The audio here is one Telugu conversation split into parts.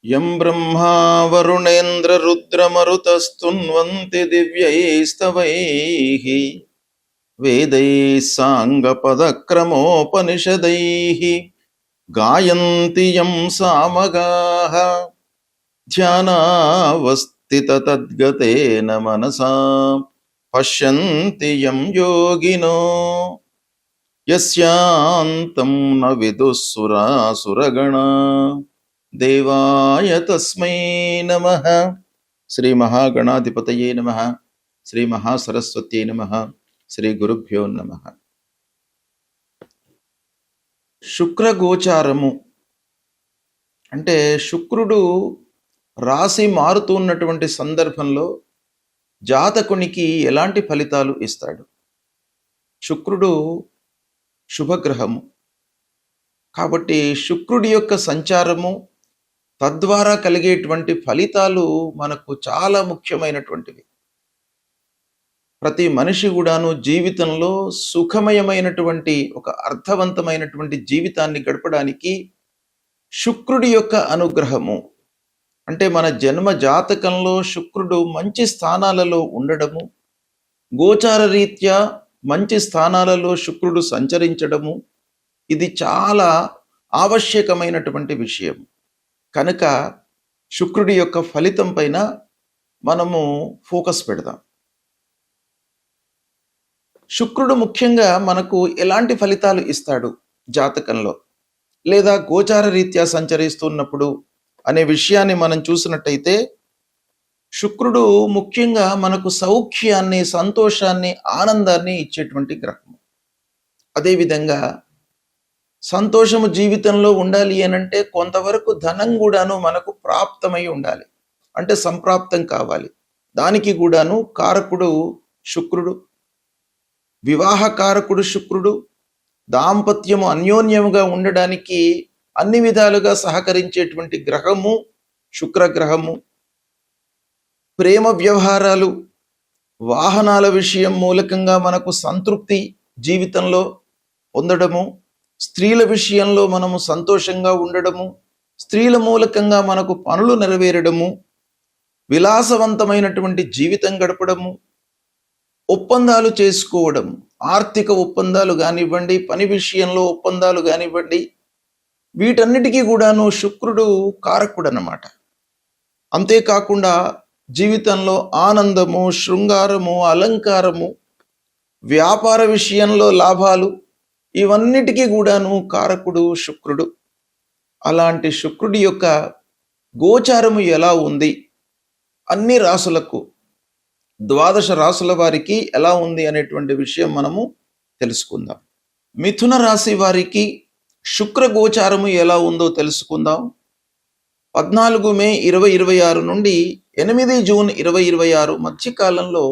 యం బ్రహ్మా వరుణేంద్ర రుద్రమరుతస్తున్వంతి దివ్యైస్తవైః వేదైః సాంగపదక్రమోపనిషదైః గాయంతి యం సామగాః ధ్యానావస్థితతద్గతేన మనసా పశ్యంతి యం యోగినో యస్యాంతం న విదుఃసురాసురగణా దేవాయ తస్మై నమః. శ్రీ మహాగణాధిపతయే నమః. శ్రీ మహాసరస్వత్యై నమః. శ్రీ గురుభ్యో నమః. శుక్రగోచారము అంటే శుక్రుడు రాశి మారుతున్నటువంటి సందర్భంలో జాతకునికి ఎలాంటి ఫలితాలు ఇస్తాడు? శుక్రుడు శుభగ్రహము కాబట్టి శుక్రుడి యొక్క సంచారము తద్వారా కలిగేటువంటి ఫలితాలు మనకు చాలా ముఖ్యమైనటువంటివి. ప్రతి మనిషి కూడాను జీవితంలో సుఖమయమైనటువంటి ఒక అర్థవంతమైనటువంటి జీవితాన్ని గడపడానికి శుక్రుడి యొక్క అనుగ్రహము అంటే మన జన్మ జాతకంలో శుక్రుడు మంచి స్థానాలలో ఉండడము, గోచార రీత్యా మంచి స్థానాలలో శుక్రుడు సంచరించడము, ఇది చాలా ఆవశ్యకమైనటువంటి విషయం. కనుక శుక్రుడి యొక్క ఫలితం పైన మనము ఫోకస్ పెడదాం. శుక్రుడు ముఖ్యంగా మనకు ఎలాంటి ఫలితాలు ఇస్తాడు జాతకంలో లేదా గోచార రీత్యా సంచరిస్తున్నప్పుడు అనే విషయాన్ని మనం చూసినట్టయితే శుక్రుడు ముఖ్యంగా మనకు సౌఖ్యాన్ని, సంతోషాన్ని, ఆనందాన్ని ఇచ్చేటువంటి గ్రహం. అదేవిధంగా సంతోషము జీవితంలో ఉండాలి అనంటే కొంతవరకు ధనం కూడాను మనకు ప్రాప్తమై ఉండాలి, అంటే సంప్రాప్తం కావాలి. దానికి కూడాను కారకుడు శుక్రుడు, వివాహకారకుడు శుక్రుడు, దాంపత్యము అన్యోన్యముగా ఉండడానికి అన్ని విధాలుగా సహకరించేటువంటి గ్రహము శుక్రగ్రహము. ప్రేమ వ్యవహారాలు, వాహనాల విషయం మూలకంగా మనకు సంతృప్తి జీవితంలో పొందడము, స్త్రీల విషయంలో మనము సంతోషంగా ఉండడము, స్త్రీల మూలకంగా మనకు పనులు నెరవేరడము, విలాసవంతమైనటువంటి జీవితం గడపడము, ఒప్పందాలు చేసుకోవడం, ఆర్థిక ఒప్పందాలు కానివ్వండి, పని విషయంలో ఒప్పందాలు కానివ్వండి, వీటన్నిటికీ కూడాను శుక్రుడు కారకుడు అన్నమాట. అంతేకాకుండా జీవితంలో ఆనందము, శృంగారము, అలంకారము, వ్యాపార విషయంలో లాభాలు, ఇవన్నిటికీ కూడాను కారకుడు శుక్రుడు. అలాంటి శుక్రుడి యొక్క గోచారము ఎలా ఉంది, అన్ని రాసులకు, ద్వాదశ రాసుల వారికి ఎలా ఉంది అనేటువంటి విషయం మనము తెలుసుకుందాం. మిథున రాశి వారికి శుక్ర గోచారము ఎలా ఉందో తెలుసుకుందాం. 14 మే 2026 నుండి 8 జూన్ 2026 మధ్యకాలంలో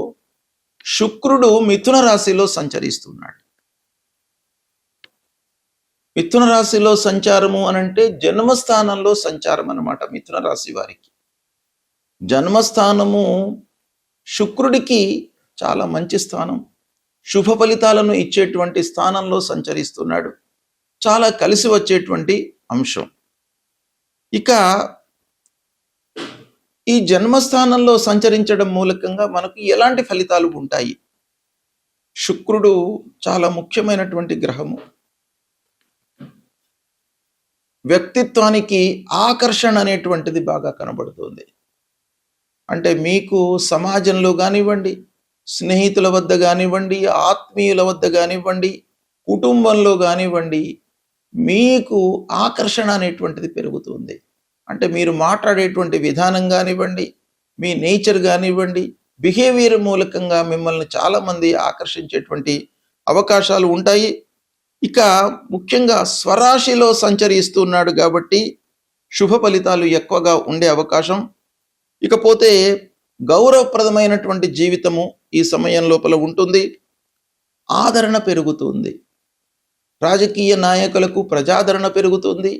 శుక్రుడు మిథున రాశిలో సంచరిస్తున్నాడు. మిథున రాశిలో సంచారము అనంటే జన్మస్థానంలో సంచారం అన్నమాట. మిథున రాశి వారికి జన్మస్థానము శుక్రుడికి చాలా మంచి స్థానం, శుభ ఫలితాలను ఇచ్చేటువంటి స్థానంలో సంచరిస్తున్నాడు. చాలా కలిసి వచ్చేటువంటి అంశం. ఇక ఈ జన్మస్థానంలో సంచరించడం మూలకంగా మనకు ఎలాంటి ఫలితాలు ఉంటాయి? శుక్రుడు చాలా ముఖ్యమైనటువంటి గ్రహము. వ్యక్తిత్వానికి ఆకర్షణ అనేటువంటిది బాగా కనబడుతుంది. అంటే మీకు సమాజంలో కానివ్వండి, స్నేహితుల వద్ద కానివ్వండి, ఆత్మీయుల వద్ద కానివ్వండి, కుటుంబంలో కానివ్వండి, మీకు ఆకర్షణ అనేటువంటిది పెరుగుతుంది. అంటే మీరు మాట్లాడేటువంటి విధానం కానివ్వండి, మీ నేచర్ కానివ్వండి, బిహేవియర్ మూలకంగా మిమ్మల్ని చాలామంది ఆకర్షించేటువంటి అవకాశాలు ఉంటాయి. ఇక ముఖ్యంగా స్వరాశిలో సంచరిస్తున్నాడు కాబట్టి శుభ ఫలితాలు ఎక్కువగా ఉండే అవకాశం. ఇకపోతే గౌరవప్రదమైనటువంటి జీవితము ఈ సమయం లోపల ఉంటుంది. ఆదరణ పెరుగుతుంది. రాజకీయ నాయకులకు ప్రజాదరణ పెరుగుతుంది.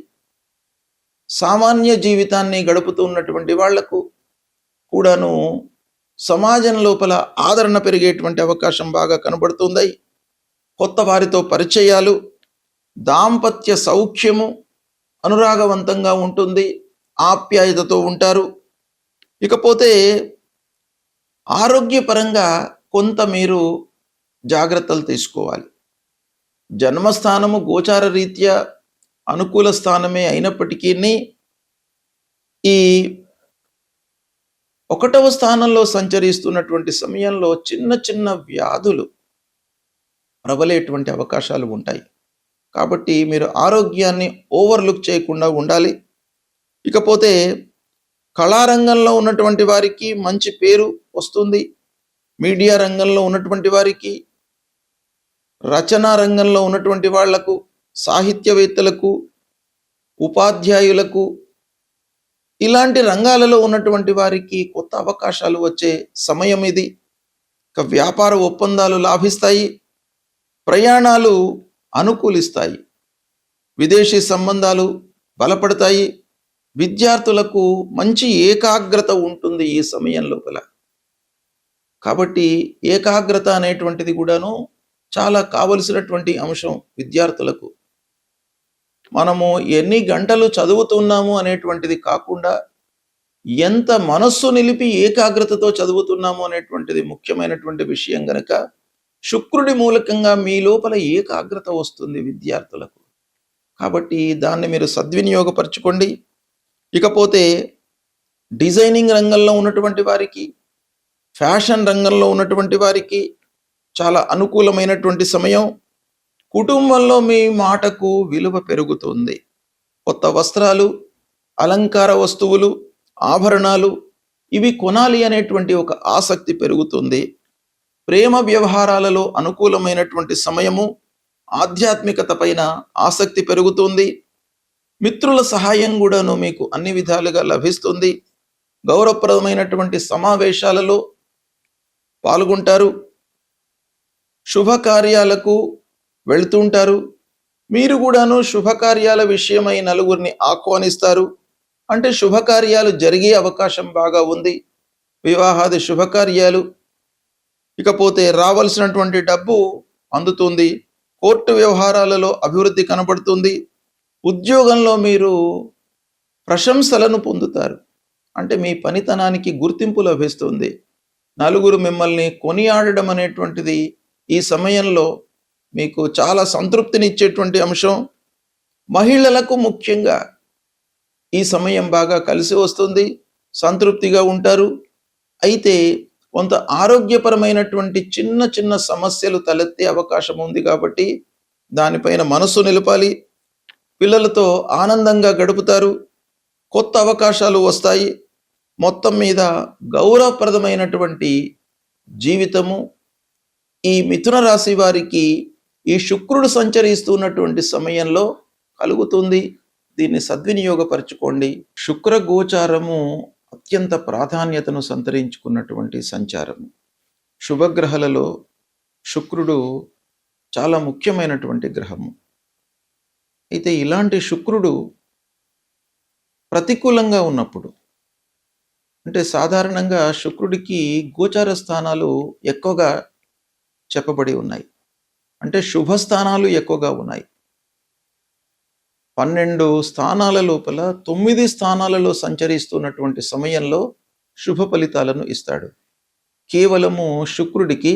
సామాన్య జీవితాన్ని గడుపుతున్నటువంటి వాళ్లకు కూడాను సమాజం లోపల ఆదరణ పెరిగేటువంటి అవకాశం బాగా కనబడుతుంది. కొత్త వారితో పరిచయాలు, దాంపత్య సౌఖ్యము అనురాగవంతంగా ఉంటుంది. ఆప్యాయతతో ఉంటారు. ఇకపోతే ఆరోగ్యపరంగా కొంత మీరు జాగ్రత్తలు తీసుకోవాలి. జన్మస్థానము గోచార రీత్యా అనుకూల స్థానమే అయినప్పటికీ ఈ 1వ స్థానంలో సంచరిస్తున్నటువంటి సమయంలో చిన్న చిన్న వ్యాధులు ప్రబలేటువంటి అవకాశాలు ఉంటాయి. కాబట్టి మీరు ఆరోగ్యాన్ని ఓవర్లుక్ చేయకుండా ఉండాలి. ఇకపోతే కళారంగంలో ఉన్నటువంటి వారికి మంచి పేరు వస్తుంది. మీడియా రంగంలో ఉన్నటువంటి వారికి, రచనా రంగంలో ఉన్నటువంటి వాళ్లకు, సాహిత్యవేత్తలకు, ఉపాధ్యాయులకు, ఇలాంటి రంగాలలో ఉన్నటువంటి వారికి కొత్త అవకాశాలు వచ్చే సమయం ఇది. వ్యాపార ఒప్పందాలు లాభిస్తాయి. ప్రయాణాలు అనుకూలిస్తాయి. విదేశీ సంబంధాలు బలపడతాయి. విద్యార్థులకు మంచి ఏకాగ్రత ఉంటుంది ఈ సమయం లోపల. కాబట్టి ఏకాగ్రత అనేటువంటిది కూడాను చాలా కావలసినటువంటి అంశం విద్యార్థులకు. మనము ఎన్ని గంటలు చదువుతున్నాము అనేటువంటిది కాకుండా ఎంత మనస్సు నిలిపి ఏకాగ్రతతో చదువుతున్నాము అనేటువంటిది ముఖ్యమైనటువంటి విషయం గనక శుక్రుడి మూలకంగా మీ లోపల ఏకాగ్రత వస్తుంది విద్యార్థులకు. కాబట్టి దాన్ని మీరు సద్వినియోగపరచుకోండి. ఇకపోతే డిజైనింగ్ రంగంలో ఉన్నటువంటి వారికి, ఫ్యాషన్ రంగంలో ఉన్నటువంటి వారికి చాలా అనుకూలమైనటువంటి సమయం. కుటుంబంలో మీ మాటకు విలువ పెరుగుతుంది. కొత్త వస్త్రాలు, అలంకార వస్తువులు, ఆభరణాలు ఇవి కొనాలి అనేటువంటి ఒక ఆసక్తి పెరుగుతుంది. ప్రేమ వ్యవహారాలలో అనుకూలమైనటువంటి సమయము. ఆధ్యాత్మికత పైన ఆసక్తి పెరుగుతుంది. మిత్రుల సహాయం కూడాను మీకు అన్ని విధాలుగా లభిస్తుంది. గౌరవప్రదమైనటువంటి సమావేశాలలో పాల్గొంటారు. శుభకార్యాలకు వెళుతుంటారు. మీరు కూడాను శుభకార్యాల విషయమై నలుగురిని ఆహ్వానిస్తారు. అంటే శుభకార్యాలు జరిగే అవకాశం బాగా ఉంది. వివాహాది శుభకార్యాలు. ఇకపోతే రావాల్సినటువంటి డబ్బు అందుతుంది. కోర్టు వ్యవహారాలలో అభివృద్ధి కనబడుతుంది. ఉద్యోగంలో మీరు ప్రశంసలను పొందుతారు. అంటే మీ పనితనానికి గుర్తింపు లభిస్తుంది. నలుగురు మిమ్మల్ని కొనియాడడం అనేటువంటిది ఈ సమయంలో మీకు చాలా సంతృప్తినిచ్చేటువంటి అంశం. మహిళలకు ముఖ్యంగా ఈ సమయం బాగా కలిసి వస్తుంది. సంతృప్తిగా ఉంటారు. అయితే కొంత ఆరోగ్యపరమైనటువంటి చిన్న చిన్న సమస్యలు తలెత్తే అవకాశం ఉంది కాబట్టి దానిపైన మనస్సు నిలపాలి. పిల్లలతో ఆనందంగా గడుపుతారు. కొత్త అవకాశాలు వస్తాయి. మొత్తం మీద గౌరవప్రదమైనటువంటి జీవితము ఈ మిథున రాశి వారికి ఈ శుక్రుడు సంచరిస్తున్నటువంటి సమయంలో కలుగుతుంది. దీన్ని సద్వినియోగపరచుకోండి. శుక్ర గోచారము అత్యంత ప్రాధాన్యతను సంతరించుకున్నటువంటి సంచారము. శుభగ్రహాలలో శుక్రుడు చాలా ముఖ్యమైనటువంటి గ్రహము. అయితే ఇలాంటి శుక్రుడు ప్రతికూలంగా ఉన్నప్పుడు, అంటే సాధారణంగా శుక్రుడికి గోచార స్థానాలు ఎక్కువగా చెప్పబడి ఉన్నాయి. అంటే శుభస్థానాలు ఎక్కువగా ఉన్నాయి. 12 స్థానాల లోపల 9 స్థానాలలో సంచరిస్తున్నటువంటి సమయంలో శుభ ఫలితాలను ఇస్తాడు. కేవలము శుక్రుడికి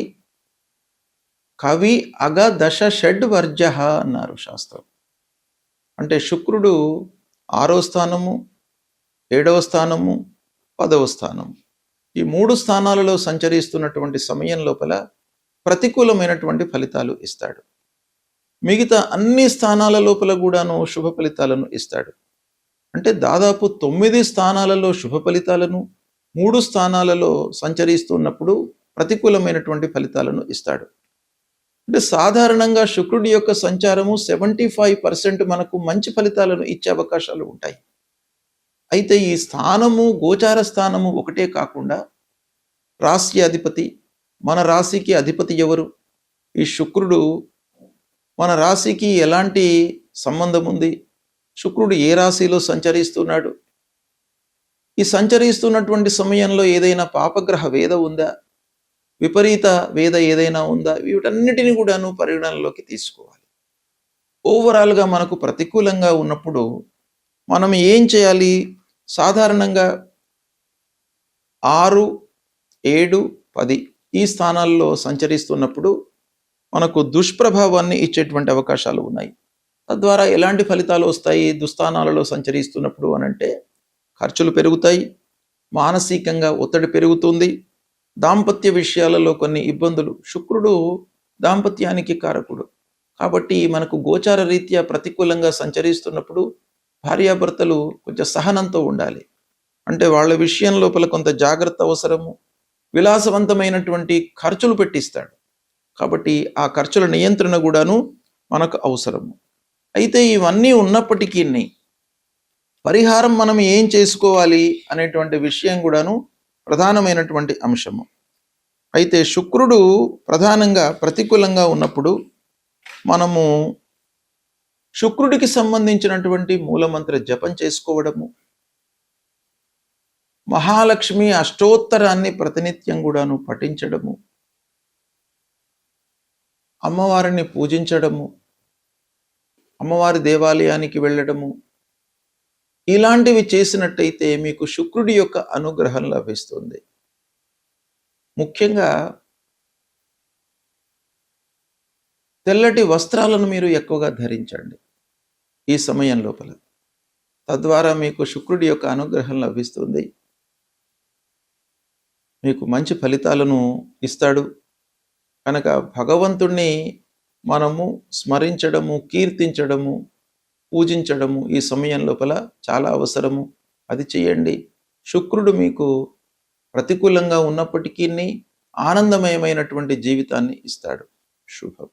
కవి అగ దశ షడ్ వర్జ అన్నారు శాస్త్రం. అంటే శుక్రుడు 6వ స్థానము, 7వ స్థానము, 10వ స్థానము ఈ 3 స్థానాలలో సంచరిస్తున్నటువంటి సమయం లోపల ప్రతికూలమైనటువంటి ఫలితాలు ఇస్తాడు. మిగతా అన్ని స్థానాల లోపల కూడాను శుభ ఫలితాలను ఇస్తాడు. అంటే దాదాపు 9 స్థానాలలో శుభ ఫలితాలను, 3 స్థానాలలో సంచరిస్తున్నప్పుడు ప్రతికూలమైనటువంటి ఫలితాలను ఇస్తాడు. అంటే సాధారణంగా శుక్రుడి యొక్క సంచారము 75% మనకు మంచి ఫలితాలను ఇచ్చే అవకాశాలు ఉంటాయి. అయితే ఈ స్థానము, గోచార స్థానము ఒకటే కాకుండా రాశి అధిపతి, మన రాశికి అధిపతి ఎవరు, ఈ శుక్రుడు మన రాశికి ఎలాంటి సంబంధం ఉంది, శుక్రుడు ఏ రాశిలో సంచరిస్తున్నాడు, ఈ సంచరిస్తున్నటువంటి సమయంలో ఏదైనా పాపగ్రహ వేద ఉందా, విపరీత వేద ఏదైనా ఉందా, వీటన్నిటిని కూడాను పరిగణనలోకి తీసుకోవాలి. ఓవరాల్గా మనకు ప్రతికూలంగా ఉన్నప్పుడు మనం ఏం చేయాలి? సాధారణంగా 6, 7, 10 ఈ స్థానాల్లో సంచరిస్తున్నప్పుడు మనకు దుష్ప్రభావాన్ని ఇచ్చేటువంటి అవకాశాలు ఉన్నాయి. తద్వారా ఎలాంటి ఫలితాలు వస్తాయి దుస్థానాలలో సంచరిస్తున్నప్పుడు అనంటే ఖర్చులు పెరుగుతాయి, మానసికంగా ఒత్తిడి పెరుగుతుంది, దాంపత్య విషయాలలో కొన్ని ఇబ్బందులు. శుక్రుడు దాంపత్యానికి కారకుడు కాబట్టి మనకు గోచార రీత్యా ప్రతికూలంగా సంచరిస్తున్నప్పుడు భార్యాభర్తలు కొంచెం సహనంతో ఉండాలి. అంటే వాళ్ళ విషయం లోపల కొంత జాగ్రత్త అవసరము. విలాసవంతమైనటువంటి ఖర్చులు పెట్టిస్తాడు కాబట్టి ఆ ఖర్చుల నియంత్రణ కూడాను మనకు అవసరము. అయితే ఇవన్నీ ఉన్నప్పటికీ పరిహారం మనం ఏం చేసుకోవాలి అనేటువంటి విషయం కూడాను ప్రధానమైనటువంటి అంశము. అయితే శుక్రుడు ప్రధానంగా ప్రతికూలంగా ఉన్నప్పుడు మనము శుక్రుడికి సంబంధించినటువంటి మూలమంత్ర జపం చేసుకోవడము, మహాలక్ష్మి అష్టోత్తరాన్ని ప్రతినిత్యం కూడాను పఠించడము, అమ్మవారిని పూజించడము, అమ్మవారి దేవాలయానికి వెళ్ళడము, ఇలాంటివి చేసినట్టయితే మీకు శుక్రుడి యొక్క అనుగ్రహం లభిస్తుంది. ముఖ్యంగా తెల్లటి వస్త్రాలను మీరు ఎక్కువగా ధరించండి ఈ సమయం లోపల. తద్వారా మీకు శుక్రుడి యొక్క అనుగ్రహం లభిస్తుంది, మీకు మంచి ఫలితాలను ఇస్తాడు. కనుక భగవంతుణ్ణి మనము స్మరించడము, కీర్తించడము, పూజించడము ఈ సమయం లోపల చాలా అవసరము. అది చేయండి. శుక్రుడు మీకు ప్రతికూలంగా ఉన్నప్పటికీ ఆనందమయమైనటువంటి జీవితాన్ని ఇస్తాడు. శుభం.